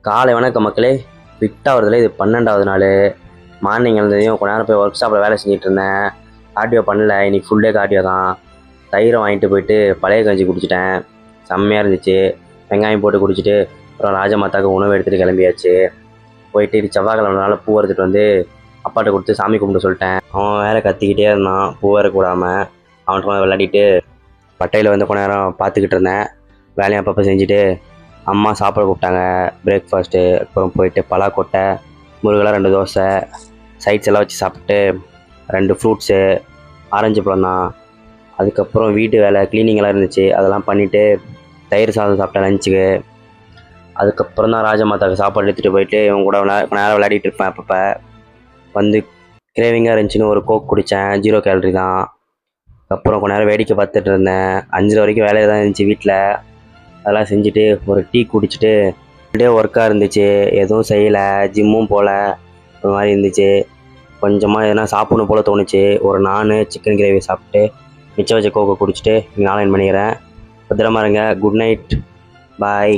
காலை வணக்கம் மக்களே. ஃபிட்டாக வருதுல, இது 12வது நாள். மார்னிங் எழுந்ததையும் கொஞ்ச நேரம் போய் ஒர்க் ஷாப்பில் வேலை செஞ்சுட்டு இருந்தேன். கார்டியோ பண்ணல, இன்றைக்கி ஃபுல் டே கார்டியோ தான். தயிரை வாங்கிட்டு போயிட்டு பழைய கஞ்சி குடிச்சிட்டேன், செம்மையாக இருந்துச்சு. வெங்காயம் போட்டு குடிச்சிட்டு அப்புறம் ராஜமாதாவுக்கு உணவு எடுத்துகிட்டு கிளம்பியாச்சு. போயிட்டு இது செவ்வாய்க்கிழமைனால பூ எடுத்துகிட்டு வந்து அப்பாட்ட கொடுத்து சாமி கும்பிட்டு சொல்லிட்டேன். அவன் வேலை கத்திக்கிட்டே இருந்தான், பூ இருக்கக்கூடாமல். அவன்கிட்ட விளையாடிட்டு பட்டையில் வந்து கொஞ்ச நேரம் பார்த்துக்கிட்டு இருந்தேன். வேலையை அப்பப்போ செஞ்சுட்டு அம்மா சாப்பிட கூப்பிட்டாங்க பிரேக்ஃபாஸ்ட்டு. அப்புறம் போயிட்டு பலாக்கொட்டை, முருகலாக 2 தோசை, சைட்ஸ் எல்லாம் வச்சு சாப்பிட்டு 2 ஃப்ரூட்ஸு, ஆரஞ்சு பழம் தான். அதுக்கப்புறம் வீட்டு வேலை க்ளீனிங்கெல்லாம் இருந்துச்சு, அதெல்லாம் பண்ணிவிட்டு தயிர் சாதம் சாப்பிட்டேன் லஞ்சுக்கு. அதுக்கப்புறம் தான் ராஜமாதாவுக்கு சாப்பாடு எடுத்துகிட்டு போயிட்டு இவங்க கூட நேரம் விளையாடிட்டு இருப்பேன். அப்பப்போ வந்து கிரேவிங்காக இருந்துச்சுன்னு ஒரு கோக் குடித்தேன், 0 கேலரி தான். அப்புறம் கொஞ்ச நேரம் வேடிக்கை பார்த்துட்டு இருந்தேன். 5 வரைக்கும் வேலையை தான் இருந்துச்சு வீட்டில். அதெல்லாம் செஞ்சுட்டு ஒரு டீ குடிச்சிட்டு டே ஒர்க்காக இருந்துச்சு, எதுவும் செய்யலை, ஜிம்மும் போகல. ஒரு மாதிரி இருந்துச்சு. கொஞ்சமாக எதனா சாப்பிடணும் போல் தோணுச்சு. ஒரு நான் சிக்கன் கிரேவி சாப்பிட்டு மிச்சம் வச்ச கோக்கை குடிச்சிட்டு நாளைன் பண்ணிக்கிறேன். பத்திரமா இருங்க. குட் நைட், பாய்.